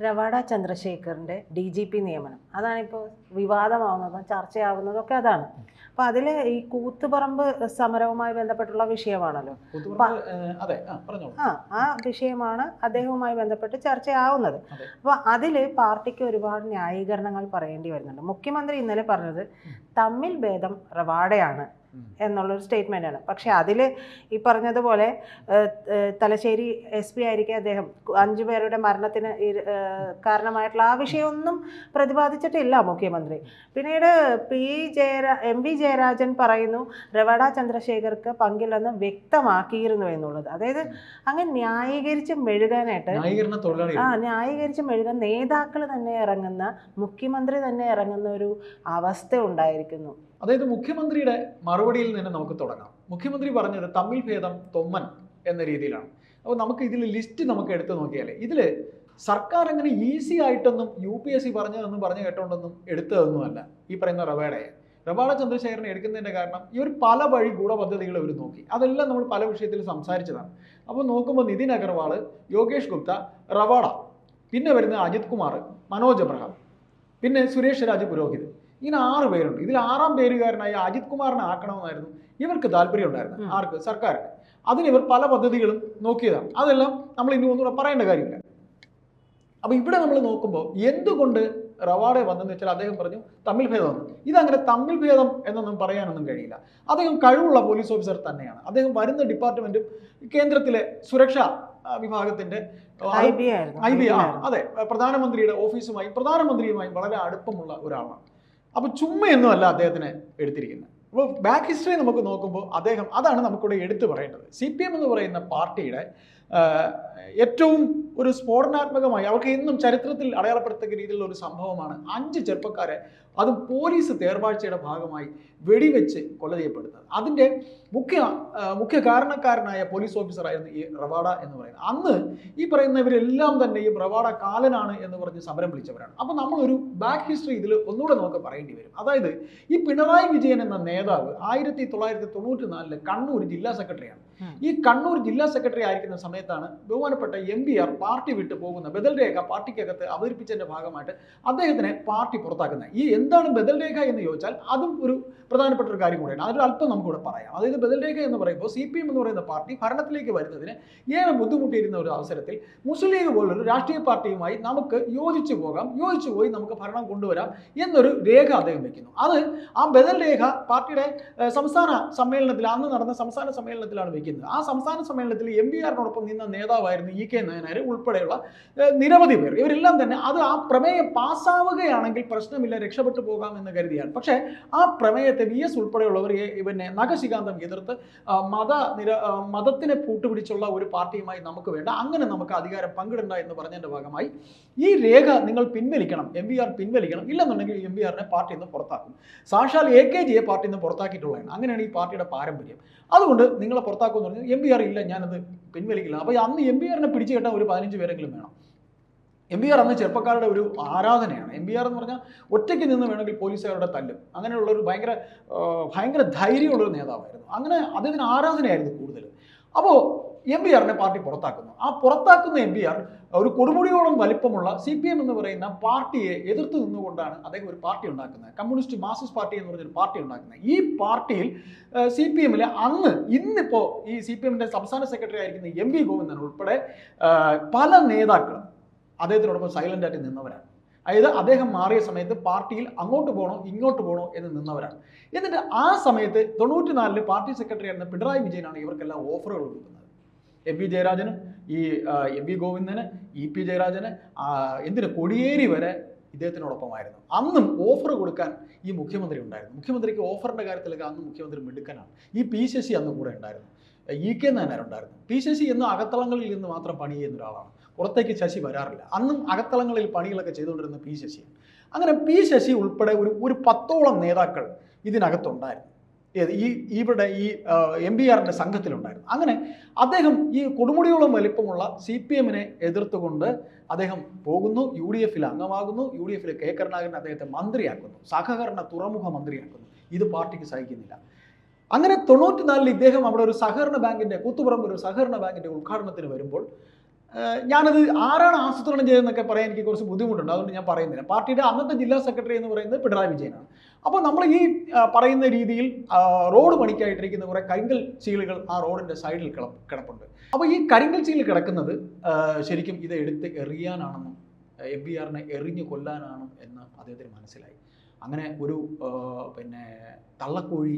Ravada ചന്ദ്രശേഖറിൻ്റെ DGP നിയമനം അതാണിപ്പോൾ വിവാദമാവുന്നതും ചർച്ചയാവുന്നതും ഒക്കെ അതാണ്. അപ്പോൾ അതിൽ ഈ കൂത്തുപറമ്പ് സമരവുമായി ബന്ധപ്പെട്ടുള്ള വിഷയമാണല്ലോ. ആ വിഷയമാണ് അദ്ദേഹവുമായി ബന്ധപ്പെട്ട് ചർച്ചയാവുന്നത്. അപ്പോൾ അതിൽ പാർട്ടിക്ക് ഒരുപാട് ന്യായീകരണങ്ങൾ പറയേണ്ടി വരുന്നുണ്ട്. മുഖ്യമന്ത്രി ഇന്നലെ പറഞ്ഞത് തമ്മിൽ ഭേദം റവാഡയാണ് എന്നുള്ളൊരു സ്റ്റേറ്റ്മെൻറ്റാണ്. പക്ഷെ അതിൽ ഈ പറഞ്ഞതുപോലെ തലശ്ശേരി SP ആയിരിക്കെ അദ്ദേഹം 5 പേരുടെ മരണത്തിന് കാരണമായിട്ടുള്ള ആ വിഷയമൊന്നും പ്രതിപാദിച്ചിട്ടില്ല മുഖ്യമന്ത്രി. പിന്നീട് MV ജയരാജൻ പറയുന്നു രവാഡ ചന്ദ്രശേഖർക്ക് പങ്കില്ലെന്ന് വ്യക്തമാക്കിയിരുന്നു എന്നുള്ളത്. അതായത് അങ്ങനെ ന്യായീകരിച്ച് മെഴുകാനായിട്ട് ന്യായീകരിച്ച് മെഴുകാൻ നേതാക്കൾ തന്നെ ഇറങ്ങുന്ന, മുഖ്യമന്ത്രി തന്നെ ഇറങ്ങുന്ന ഒരു അവസ്ഥ ഉണ്ടായിരിക്കുന്നു. അതായത് മുഖ്യമന്ത്രിയുടെ മറുപടിയിൽ നിന്ന് നമുക്ക് തുടങ്ങാം. മുഖ്യമന്ത്രി പറഞ്ഞത് തമ്മിൽ ഭേദം തൊമ്മൻ എന്ന രീതിയിലാണ്. അപ്പോൾ നമുക്ക് ഇതിൽ ലിസ്റ്റ് നമുക്ക് എടുത്തു നോക്കിയാലേ ഇതിൽ സർക്കാർ അങ്ങനെ ഈസി ആയിട്ടൊന്നും UPSC പറഞ്ഞതെന്നും പറഞ്ഞു കേട്ടോണ്ടൊന്നും എടുത്തതൊന്നുമല്ല ഈ പറയുന്ന രവാഡ ചന്ദ്രശേഖരനെ എടുക്കുന്നതിൻ്റെ കാരണം ഇവർ പല വഴി ഗൂഢപദ്ധതികൾ ഇവർ നോക്കി. അതെല്ലാം നമ്മൾ പല വിഷയത്തിൽ സംസാരിച്ചതാണ്. അപ്പോൾ നോക്കുമ്പോൾ നിതിൻ അഗർവാൾ, യോഗേഷ് ഗുപ്ത, റവാഡ, പിന്നെ വരുന്ന അജിത് കുമാർ, മനോജ് എബ്രഹാം, പിന്നെ സുരേഷ് രാജ് പുരോഹിത്, ഇങ്ങനെ 6 പേരുണ്ട്. ഇതിൽ 6ാം പേരുകാരനായ അജിത് കുമാറിനെ ആക്കണമെന്നായിരുന്നു ഇവർക്ക് താല്പര്യം ഉണ്ടായിരുന്നു. ആർക്ക്? സർക്കാരിന്. അതിന് ഇവർ പല പദ്ധതികളും നോക്കിയതാണ്. അതെല്ലാം നമ്മൾ ഇനി ഒന്നുകൂടെ പറയേണ്ട കാര്യമില്ല. അപ്പോൾ ഇവിടെ നമ്മൾ നോക്കുമ്പോൾ എന്തുകൊണ്ട് റവാഡ വന്നെന്ന് വെച്ചാൽ അദ്ദേഹം പറഞ്ഞു തമ്മിൽ ഭേദമെന്ന്. ഇതങ്ങനെ തമ്മിൽ ഭേദം എന്നൊന്നും പറയാനൊന്നും കഴിയില്ല. അദ്ദേഹം കഴിവുള്ള പോലീസ് ഓഫീസർ തന്നെയാണ്. അദ്ദേഹം വരുന്ന ഡിപ്പാർട്ട്മെന്റും കേന്ദ്രത്തിലെ സുരക്ഷാ വിഭാഗത്തിന്റെ IB അതെ, പ്രധാനമന്ത്രിയുടെ പ്രധാനമന്ത്രിയുമായും വളരെ അടുപ്പമുള്ള ഒരാളാണ്. അപ്പോൾ ചുമ്മയൊന്നും അല്ല അദ്ദേഹത്തിനെ എടുത്തിരിക്കുന്നത്. അപ്പോൾ ബാക്ക് ഹിസ്റ്ററി നമുക്ക് നോക്കുമ്പോൾ അതാണ് നമുക്കിവിടെ എടുത്തു പറയേണ്ടത്. CPM എന്ന് പറയുന്ന പാർട്ടിയുടെ ഏറ്റവും ഒരു സ്ഫോടനാത്മകമായി അവർക്ക് എന്നും ചരിത്രത്തിൽ അടയാളപ്പെടുത്തക്ക രീതിയിലുള്ള ഒരു സംഭവമാണ് 5 ചെറുപ്പക്കാരെ അതും പോലീസ് തേർവാഴ്ചയുടെ ഭാഗമായി വെടിവെച്ച് കൊല ചെയ്യപ്പെടുന്നത്. അതിൻ്റെ മുഖ്യ കാരണക്കാരനായ പോലീസ് ഓഫീസറായിരുന്നു ഈ റവാഡ എന്ന് പറയുന്നത്. അന്ന് ഈ പറയുന്നവരെല്ലാം തന്നെ ഈ റവാഡ കാലനാണ് എന്ന് പറഞ്ഞ് സമരം വിളിച്ചവരാണ്. അപ്പോൾ നമ്മളൊരു ബാക്ക് ഹിസ്റ്ററി ഇതിൽ ഒന്നുകൂടെ നമുക്ക് പറയേണ്ടി വരും. അതായത് ഈ പിണറായി വിജയൻ എന്ന നേതാവ് 1994 കണ്ണൂർ ജില്ലാ സെക്രട്ടറിയാണ്. ഈ കണ്ണൂർ ജില്ലാ സെക്രട്ടറി ആയിരിക്കുന്ന സമയത്താണ് ബഹുമാനപ്പെട്ട MBR പാർട്ടി വിട്ടു പോകുന്ന ബദൽ രേഖ പാർട്ടിക്കകത്ത് അവതരിപ്പിച്ചതിന്റെ ഭാഗമായിട്ട് അദ്ദേഹത്തിനെ പാർട്ടി പുറത്താക്കുന്നത്. ഈ എന്താണ് ബദൽ രേഖ എന്ന് ചോദിച്ചാൽ അതും ഒരു പ്രധാനപ്പെട്ട ഒരു കാര്യം കൂടെയാണ്. അതൊരു അല്പം നമുക്കിവിടെ പറയാം. അതായത് ബദൽ രേഖ എന്ന് പറയുമ്പോൾ CPM എന്ന് പറയുന്ന പാർട്ടി ഭരണത്തിലേക്ക് വരുന്നതിന് ഏറെ ബുദ്ധിമുട്ടിയിരുന്ന ഒരു അവസരത്തിൽ മുസ്ലിം ലീഗ് പോലൊരു രാഷ്ട്രീയ പാർട്ടിയുമായി നമുക്ക് യോജിച്ചു പോയി നമുക്ക് ഭരണം കൊണ്ടുവരാം എന്നൊരു രേഖ അദ്ദേഹം വയ്ക്കുന്നു. ആ ബദൽ രേഖ പാർട്ടിയുടെ സംസ്ഥാന സമ്മേളനത്തിൽ അന്ന് നടന്ന സംസ്ഥാന സമ്മേളനത്തിലാണ് വയ്ക്കുന്നത്. ആ സംസ്ഥാന സമ്മേളനത്തിൽ MBR-നോടൊപ്പം നിന്ന നേതാവായിരുന്നു EK നായനാർ ഉൾപ്പെടെയുള്ള നിരവധി പേർ. ഇവരെല്ലാം തന്നെ ആ പ്രമേയം പാസ്സാവുകയാണെങ്കിൽ പ്രശ്നമില്ല, രക്ഷപ്പെട്ടു പോകാം എന്ന് കരുതിയാണ്. പക്ഷേ ആ പ്രമേയത്തെ VS ഉൾപ്പെടെയുള്ളവർ ഇവനെ നഖശികാന്തം എതിർത്ത് മതത്തിനെ കൂട്ടുപിടിച്ചുള്ള ഒരു പാർട്ടിയുമായി നമുക്ക് വേണ്ട, അങ്ങനെ നമുക്ക് അധികാരം പങ്കിടണ്ട എന്ന് പറഞ്ഞതിന്റെ ഭാഗമായി ഈ രേഖ നിങ്ങൾ പിൻവലിക്കണം, MBR പിൻവലിക്കണം, ഇല്ലെന്നുണ്ടെങ്കിൽ MBR-നെ പാർട്ടിയിൽ നിന്ന് പുറത്താക്കും. സാക്ഷാൽ AKGയെ പാർട്ടിയിൽ നിന്ന് പുറത്താക്കിയിട്ടുള്ളതാണ്. അങ്ങനെയാണ് ഈ പാർട്ടിയുടെ പാരമ്പര്യം. അതുകൊണ്ട് നിങ്ങളെ പുറത്താക്കുമെന്ന് പറഞ്ഞു. MBR ഇല്ല, ഞാനത് പിൻവലിക്കില്ല. അപ്പോൾ അന്ന് MBR-നെ പിടിച്ചു കെട്ടാൻ ഒരു 15 പേരെങ്കിലും വേണം. MBR അന്ന് ചെറുപ്പക്കാരുടെ ഒരു ആരാധനയാണ്. MBR എന്ന് പറഞ്ഞാൽ ഒറ്റയ്ക്ക് നിന്ന് വേണമെങ്കിൽ പോലീസുകാരുടെ തല്ലും, അങ്ങനെയുള്ളൊരു ഭയങ്കര ധൈര്യമുള്ളൊരു നേതാവായിരുന്നു. അങ്ങനെ അദ്ദേഹത്തിന് ആരാധനയായിരുന്നു കൂടുതൽ. അപ്പോൾ MBR-നെ പാർട്ടി പുറത്താക്കുന്നു. ആ പുറത്താക്കുന്ന MBR ഒരു കൊടുമുടിയോളം വലിപ്പമുള്ള CPM എന്ന് പറയുന്ന പാർട്ടിയെ എതിർത്ത് നിന്നുകൊണ്ടാണ് അദ്ദേഹം ഒരു പാർട്ടി ഉണ്ടാക്കുന്നത്. കമ്മ്യൂണിസ്റ്റ് മാർക്സിസ്റ്റ് പാർട്ടി എന്ന് പറഞ്ഞൊരു പാർട്ടി ഉണ്ടാക്കുന്നത്. ഈ പാർട്ടിയിൽ CPM-ലെ ഇന്നിപ്പോൾ ഈ CPM-ന്റെ സംസ്ഥാന സെക്രട്ടറി ആയിരിക്കുന്ന MV ഗോവിന്ദൻ ഉൾപ്പെടെ പല നേതാക്കളും അദ്ദേഹത്തിനോടൊപ്പം സൈലന്റ് ആയിട്ട് നിന്നവരാണ്. അതായത് അദ്ദേഹം മാറിയ സമയത്ത് പാർട്ടിയിൽ അങ്ങോട്ട് പോകണോ ഇങ്ങോട്ട് പോകണോ എന്ന് നിന്നവരാണ്. എന്നിട്ട് ആ സമയത്ത് 94 പാർട്ടി സെക്രട്ടറി ആയിരുന്ന പിണറായി വിജയനാണ് ഇവർക്കെല്ലാം ഓഫറുകൾ കൊടുക്കുന്നത്. MV ജയരാജനും ഈ MV ഗോവിന്ദന്, EP ജയരാജന്, കൊടിയേരി വരെ ഇദ്ദേഹത്തിനോടൊപ്പമായിരുന്നു. അന്നും ഓഫർ കൊടുക്കാൻ ഈ മുഖ്യമന്ത്രി ഉണ്ടായിരുന്നു. മുഖ്യമന്ത്രിക്ക് ഓഫറിന്റെ കാര്യത്തിലൊക്കെ അന്ന് മുഖ്യമന്ത്രി മിടുക്കനാണ്. ഈ P ശശി അന്ന് കൂടെ ഉണ്ടായിരുന്നു, EK നായനാർ ഉണ്ടായിരുന്നു. P ശശി എന്നും അകത്തളങ്ങളിൽ നിന്ന് മാത്രം പണി ചെയ്യുന്ന ഒരാളാണ്, പുറത്തേക്ക് ശശി വരാറില്ല. അന്നും അകത്തളങ്ങളിൽ പണികളൊക്കെ ചെയ്തുകൊണ്ടിരുന്ന P ശശിയാണ്. അങ്ങനെ P ശശി ഉൾപ്പെടെ ഒരു 10ഓളം നേതാക്കൾ ഇതിനകത്തുണ്ടായിരുന്നു. ഇവിടെ ഈ MBR-ന്റെ സംഘത്തിലുണ്ടായിരുന്നു. അങ്ങനെ അദ്ദേഹം ഈ കൊടുമുടിയോളം വലിപ്പമുള്ള CPM-നെ എതിർത്തുകൊണ്ട് അദ്ദേഹം പോകുന്നു, UDF-ൽ അംഗമാകുന്നു. UDF-ൽ K കരുണാകരൻ അദ്ദേഹത്തെ മന്ത്രിയാക്കുന്നു, സഹകരണ തുറമുഖ മന്ത്രിയാക്കുന്നു. ഇത് പാർട്ടിക്ക് സഹിക്കുന്നില്ല. അങ്ങനെ 94 ഇദ്ദേഹം അവിടെ ഒരു സഹകരണ ബാങ്കിന്റെ കൂത്തുപറമ്പ് ഒരു സഹകരണ ബാങ്കിന്റെ ഉദ്ഘാടനത്തിന് വരുമ്പോൾ ഞാനത് ആരാണ് ആസൂത്രണം ചെയ്തതെന്നൊക്കെ പറയാൻ എനിക്ക് കുറച്ച് ബുദ്ധിമുട്ടുണ്ട്, അതുകൊണ്ട് ഞാൻ പറയുന്നില്ല. പാർട്ടിയുടെ അന്നത്തെ ജില്ലാ സെക്രട്ടറി എന്ന് പറയുന്നത് പിണറായി വിജയനാണ്. അപ്പോൾ നമ്മൾ ഈ പറയുന്ന രീതിയിൽ റോഡ് പണിക്കായിട്ടിരിക്കുന്ന കുറേ കരിങ്കൽ ചീളുകൾ ആ റോഡിൻ്റെ സൈഡിൽ കിടപ്പുണ്ട്. അപ്പോൾ ഈ കരിങ്കൽ ചീല് കിടക്കുന്നത് ശരിക്കും ഇത് എടുത്ത് എറിയാനാണെന്നും MVR-നെ എറിഞ്ഞു കൊല്ലാനാണ് എന്ന് അദ്ദേഹത്തിന് മനസ്സിലായി. അങ്ങനെ ഒരു പിന്നെ തള്ളക്കോഴി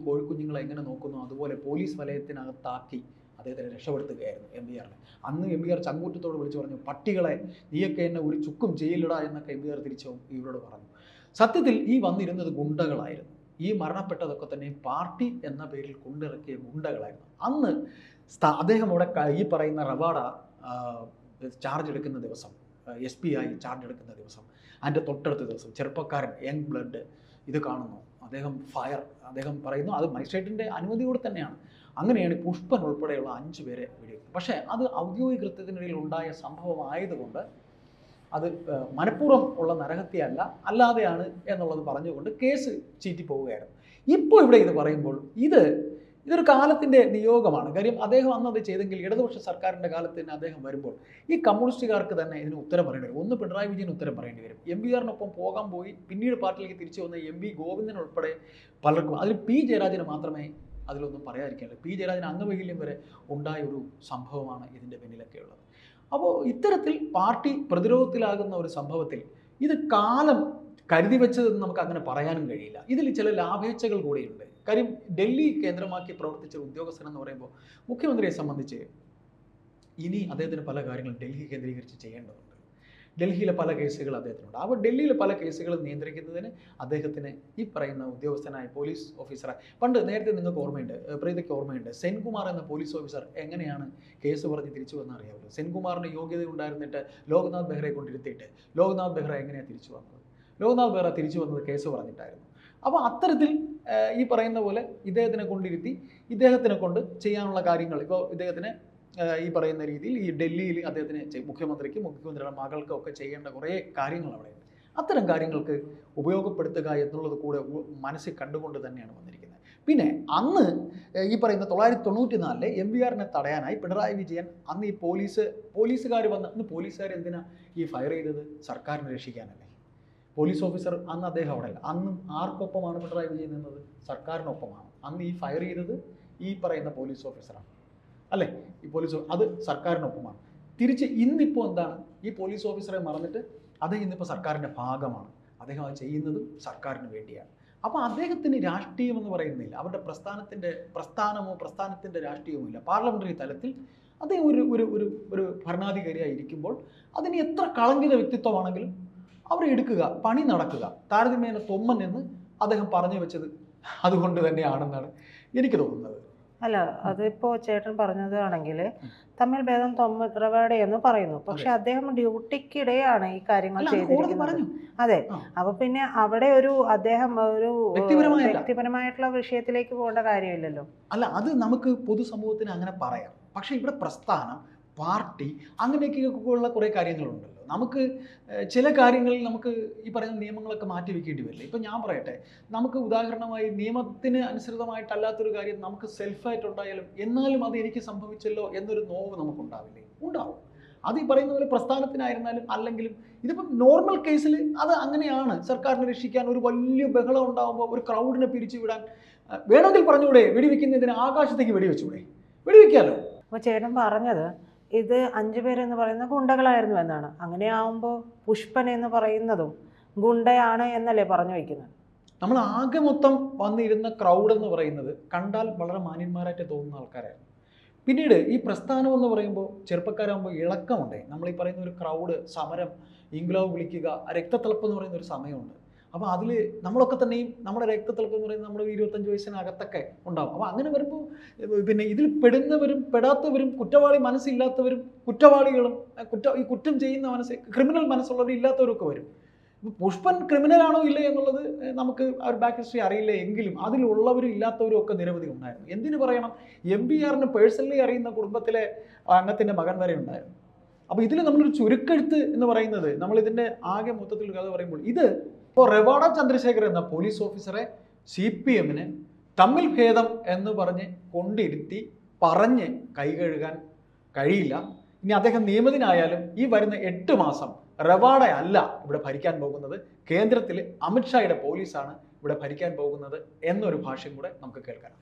കോഴിക്കുഞ്ഞുങ്ങളെ എങ്ങനെ നോക്കുന്നു അതുപോലെ പോലീസ് വലയത്തിനകത്താക്കി അദ്ദേഹത്തിനെ രക്ഷപ്പെടുത്തുകയായിരുന്നു MVR-നെ. അന്ന് MVR ചങ്കൂറ്റത്തോട് വിളിച്ചു പറഞ്ഞു, പട്ടികളെ നീയൊക്കെ എന്നെ ഒരു ചുക്കും ചെയ്യില്ലടാ എന്നൊക്കെ MVR തിരിച്ചു ഇവരോട് പറഞ്ഞു. സത്യത്തിൽ ഈ വന്നിരുന്നത് ഗുണ്ടകളായിരുന്നു. ഈ മരണപ്പെട്ടതൊക്കെ തന്നെ പാർട്ടി എന്ന പേരിൽ കൊണ്ടിറക്കിയ ഗുണ്ടകളായിരുന്നു. അന്ന് അദ്ദേഹം അവിടെ ഈ പറയുന്ന റവാഡ ചാർജ് എടുക്കുന്ന ദിവസം, SP ആയി ചാർജ് എടുക്കുന്ന ദിവസം, അതിൻ്റെ തൊട്ടടുത്ത ദിവസം ചെറുപ്പക്കാരൻ യങ് ബ്ലഡ് ഇത് കാണുന്നു. അദ്ദേഹം പറയുന്നു അത് മജിസ്ട്രേറ്റിൻ്റെ അനുമതിയോടെ തന്നെയാണ്. അങ്ങനെയാണ് പുഷ്പൻ ഉൾപ്പെടെയുള്ള 5 പേരെ വെടിവെക്കുന്നത്. പക്ഷേ അത് ഔദ്യോഗിക കൃത്യത്തിനിടയിൽ ഉണ്ടായ സംഭവമായതുകൊണ്ട് അത് മനഃപൂർവ്വം ഉള്ള നരഹത്യയല്ല, അല്ലാതെയാണ് എന്നുള്ളത് പറഞ്ഞുകൊണ്ട് കേസ് ചീറ്റിപ്പോവുകയായിരുന്നു. ഇപ്പോൾ ഇവിടെ ഇത് പറയുമ്പോൾ ഇതൊരു കാലത്തിൻ്റെ നിയോഗമാണ്. കാര്യം അദ്ദേഹം അന്ന് അത് ചെയ്തെങ്കിൽ ഇടതുപക്ഷ സർക്കാരിൻ്റെ കാലത്ത് തന്നെ അദ്ദേഹം വരുമ്പോൾ ഈ കമ്മ്യൂണിസ്റ്റുകാർക്ക് തന്നെ ഇതിന് ഉത്തരം പറയേണ്ടി വരും. ഒന്ന് പിണറായി വിജയൻ ഉത്തരം പറയേണ്ടി വരും. MVR-നൊപ്പം പോകാൻ പോയി പിന്നീട് പാർട്ടിയിലേക്ക് തിരിച്ചു വന്ന MV ഗോവിന്ദൻ ഉൾപ്പെടെ പലർക്കും, അതിൽ P ജയരാജന് മാത്രമേ അതിലൊന്നും പറയാതിരിക്കാനുള്ളൂ. P ജയരാജന് അംഗവൈകല്യം വരെ ഉണ്ടായ ഒരു സംഭവമാണ് ഇതിൻ്റെ പിന്നിലൊക്കെ ഉള്ളത്. അപ്പോൾ ഇത്തരത്തിൽ പാർട്ടി പ്രതിരോധത്തിലാകുന്ന ഒരു സംഭവത്തിൽ ഇത് കാലം കരുതി വെച്ചതെന്ന് നമുക്ക് അങ്ങനെ പറയാനും കഴിയില്ല. ഇതിൽ ചില ലാഭേച്ഛകൾ കൂടിയുണ്ട്. കാര്യം ഡൽഹി കേന്ദ്രമാക്കി പ്രവർത്തിച്ച ഉദ്യോഗസ്ഥൻ എന്ന് പറയുമ്പോൾ മുഖ്യമന്ത്രിയെ സംബന്ധിച്ച് ഇനി അദ്ദേഹത്തിന് പല കാര്യങ്ങളും ഡൽഹി കേന്ദ്രീകരിച്ച് ചെയ്യേണ്ടതുണ്ട്. ഡൽഹിയിലെ പല കേസുകൾ അദ്ദേഹത്തിനുണ്ട്. അപ്പോൾ ഡൽഹിയിലെ പല കേസുകളും നിയന്ത്രിക്കുന്നതിന് അദ്ദേഹത്തിന് ഈ പറയുന്ന ഉദ്യോഗസ്ഥനായ പോലീസ് ഓഫീസറായി നേരത്തെ നിങ്ങൾക്ക് ഓർമ്മയുണ്ട്, പ്രീതിക്ക് ഓർമ്മയുണ്ട്, സെൻകുമാർ എന്ന പോലീസ് ഓഫീസർ എങ്ങനെയാണ് കേസ് പറഞ്ഞ് തിരിച്ചു വന്ന് അറിയാമല്ലോ. സെൻകുമാറിന് യോഗ്യത ഉണ്ടായിരുന്നിട്ട് ലോക്നാഥ് ബെഹ്റയെ കൊണ്ടിരുത്തിയിട്ട് ലോക്നാഥ് ബെഹ്റ എങ്ങനെയാണ് തിരിച്ചു വന്നത്? ലോക്നാഥ് ബെഹ്റ തിരിച്ചു വന്നത് കേസ് പറഞ്ഞിട്ടായിരുന്നു. അപ്പോൾ അത്തരത്തിൽ ഈ പറയുന്ന പോലെ ഇദ്ദേഹത്തിനെ കൊണ്ടിരുത്തി ഇദ്ദേഹത്തിനെ കൊണ്ട് ചെയ്യാനുള്ള കാര്യങ്ങൾ ഇപ്പോൾ ഇദ്ദേഹത്തിന് ഈ പറയുന്ന രീതിയിൽ ഈ ഡൽഹിയിൽ അദ്ദേഹത്തിന് മുഖ്യമന്ത്രിയുടെ മകൾക്കും ഒക്കെ ചെയ്യേണ്ട കുറേ കാര്യങ്ങൾ അവിടെയുണ്ട്. അത്തരം കാര്യങ്ങൾക്ക് ഉപയോഗപ്പെടുത്തുക എന്നുള്ളത് കൂടെ മനസ്സിൽ കണ്ടുകൊണ്ട് തന്നെയാണ് വന്നിരിക്കുന്നത്. പിന്നെ അന്ന് ഈ പറയുന്ന 1994 MVR-നെ തടയാനായി പിണറായി വിജയൻ അന്ന് ഈ പോലീസുകാർ അന്ന് പോലീസുകാർ എന്തിനാ ഈ ഫയർ ചെയ്തത്? സർക്കാരിനെ രക്ഷിക്കാനല്ലേ. പോലീസ് ഓഫീസർ അന്ന് അദ്ദേഹം അവിടെ അല്ല. അന്നും ആർക്കൊപ്പമാണ് പിണറായി വിജയൻ നിന്നത്? സർക്കാരിനൊപ്പമാണ്. അന്ന് ഈ ഫയർ ചെയ്തത് ഈ പറയുന്ന പോലീസ് ഓഫീസറാണ് അല്ലേ? ഈ അത് സർക്കാരിനൊപ്പമാണ്. തിരിച്ച് ഇന്നിപ്പോൾ എന്താണ്, ഈ പോലീസ് ഓഫീസറെ മറന്നിട്ട് അദ്ദേഹം ഇന്നിപ്പോൾ സർക്കാരിൻ്റെ ഭാഗമാണ്. അദ്ദേഹം അത് ചെയ്യുന്നതും സർക്കാരിന് വേണ്ടിയാണ്. അപ്പോൾ അദ്ദേഹത്തിന് രാഷ്ട്രീയം എന്ന് പറയുന്നില്ല, അവരുടെ പ്രസ്ഥാനത്തിൻ്റെ രാഷ്ട്രീയമോ ഇല്ല. പാർലമെൻ്ററി തലത്തിൽ അദ്ദേഹം ഒരു ഭരണാധികാരിയായി ഇരിക്കുമ്പോൾ അതിന് എത്ര കളങ്കിത വ്യക്തിത്വമാണെങ്കിലും അവരെ എടുക്കുക, പണി നടക്കുക. താരതമ്യേന തൊമ്മൻ എന്ന് അദ്ദേഹം പറഞ്ഞു വെച്ചത് അതുകൊണ്ട് തന്നെയാണെന്നാണ് എനിക്ക് തോന്നുന്നത്. അല്ല, അതിപ്പോ ചേട്ടൻ പറഞ്ഞതാണെങ്കിൽ തമ്മിൽ ഭേദം റവാഡ എന്ന് പറയുന്നു. പക്ഷെ അദ്ദേഹം ഡ്യൂട്ടിക്കിടെയാണ് ഈ കാര്യങ്ങൾ ചെയ്തിരിക്കുന്നത്. അതെ. അപ്പൊ പിന്നെ അവിടെ അദ്ദേഹം ഒരു വ്യക്തിപരമായിട്ടുള്ള വിഷയത്തിലേക്ക് പോകേണ്ട കാര്യമില്ലല്ലോ. അല്ല, അത് നമുക്ക് പൊതുസമൂഹത്തിന് അങ്ങനെ പറയാം. പക്ഷെ ഇവിടെ പ്രസ്ഥാനം, പാർട്ടി, അങ്ങനെയൊക്കെയുള്ള കുറേ കാര്യങ്ങളുണ്ടല്ലോ. നമുക്ക് ചില കാര്യങ്ങളിൽ നമുക്ക് ഈ പറയുന്ന നിയമങ്ങളൊക്കെ മാറ്റി വെക്കേണ്ടി വരില്ല. ഇപ്പം ഞാൻ പറയട്ടെ, നമുക്ക് ഉദാഹരണമായി നിയമത്തിന് അനുസൃതമായിട്ടല്ലാത്തൊരു കാര്യം നമുക്ക് സെൽഫായിട്ടുണ്ടായാലും എന്നാലും അത് എനിക്ക് സംഭവിച്ചല്ലോ എന്നൊരു നോവ് നമുക്കുണ്ടാവില്ലേ? ഉണ്ടാവും. അത് ഈ പറയുന്ന പോലെ പ്രസ്ഥാനത്തിനായിരുന്നാലും അല്ലെങ്കിലും ഇതിപ്പം നോർമൽ കേസിൽ അത് അങ്ങനെയാണ്. സർക്കാരിനെ രക്ഷിക്കാൻ ഒരു വലിയ ബഹളം ഉണ്ടാകുമ്പോൾ ഒരു ക്രൗഡിനെ പിരിച്ചു വിടാൻ വേണമെങ്കിൽ പറഞ്ഞുകൂടെ, വെടിവെക്കുന്നതിന് ആകാശത്തേക്ക് വെടിവെച്ചുകൂടെ? വെടിവെക്കാമല്ലോ. അപ്പോൾ ചേട്ടൻ പറഞ്ഞത് ഇത് 5 പേരെന്ന് പറയുന്ന ഗുണ്ടകളായിരുന്നു എന്നാണ്. അങ്ങനെയാവുമ്പോൾ പുഷ്പൻ എന്ന് പറയുന്നതും ഗുണ്ടയാണ് എന്നല്ലേ പറഞ്ഞു വയ്ക്കുന്നത്? നമ്മൾ ആകെ മൊത്തം വന്നിരുന്ന ക്രൗഡ് എന്ന് പറയുന്നത് കണ്ടാൽ വളരെ മാന്യന്മാരായിട്ട് തോന്നുന്ന ആൾക്കാരായിരുന്നു. പിന്നീട് ഈ പ്രസ്ഥാനം എന്ന് പറയുമ്പോൾ ചെറുപ്പക്കാരാകുമ്പോൾ ഇളക്കമുണ്ടേ. നമ്മൾ ഈ പറയുന്ന ഒരു ക്രൗഡ്, സമരം, ഇംഗ്ലാവ് വിളിക്കുക, രക്തത്തിളപ്പ് എന്ന് പറയുന്ന ഒരു സമയമുണ്ട്. അപ്പോൾ അതിൽ നമ്മളൊക്കെ തന്നെയും നമ്മുടെ രക്തത്തിളപ്പ് എന്ന് പറയുന്നത് നമ്മുടെ 25 വയസ്സിനകത്തൊക്കെ ഉണ്ടാകും. അപ്പോൾ അങ്ങനെ വരുമ്പോൾ പിന്നെ ഇതിൽ പെടുന്നവരും പെടാത്തവരും കുറ്റവാളി മനസ്സില്ലാത്തവരും കുറ്റവാളികളും ഈ കുറ്റം ചെയ്യുന്ന ക്രിമിനൽ മനസ്സുള്ളവരും ഇല്ലാത്തവരൊക്കെ വരും. ഇപ്പോൾ പുഷ്പൻ ക്രിമിനലാണോ ഇല്ലേ എന്നുള്ളത് നമുക്ക് ആ ഒരു ബാക്ക് ഹിസ്റ്ററി അറിയില്ല എങ്കിലും അതിലുള്ളവരും ഇല്ലാത്തവരും ഒക്കെ നിരവധി ഉണ്ടായിരുന്നു. എന്തിനു പറയണം, MVR-നെ പേഴ്സണലി അറിയുന്ന കുടുംബത്തിലെ അംഗത്തിൻ്റെ മകൻ വരെ ഉണ്ടായിരുന്നു. അപ്പോൾ ഇതിൽ നമ്മളൊരു ചുരുക്കെഴുത്ത് എന്ന് പറയുന്നത്, നമ്മളിതിൻ്റെ ആകെ മൊത്തത്തിൽ കഥ പറയുമ്പോൾ ഇപ്പോൾ റവാഡ ചന്ദ്രശേഖർ എന്ന പോലീസ് ഓഫീസറെ CPM-ന് തമ്മിൽ ഭേദം എന്ന് പറഞ്ഞ് കൊണ്ടിരുത്തി പറഞ്ഞ് കൈ കഴുകാൻ കഴിയില്ല. ഇനി അദ്ദേഹം നിയമിതനായാലും ഈ വരുന്ന 8 മാസം റവാഡ അല്ല ഇവിടെ ഭരിക്കാൻ പോകുന്നത്, കേന്ദ്രത്തിൽ അമിത്ഷായുടെ പോലീസാണ് ഇവിടെ ഭരിക്കാൻ പോകുന്നത് എന്നൊരു ഭാഷ്യം കൂടെ നമുക്ക് കേൾക്കാം.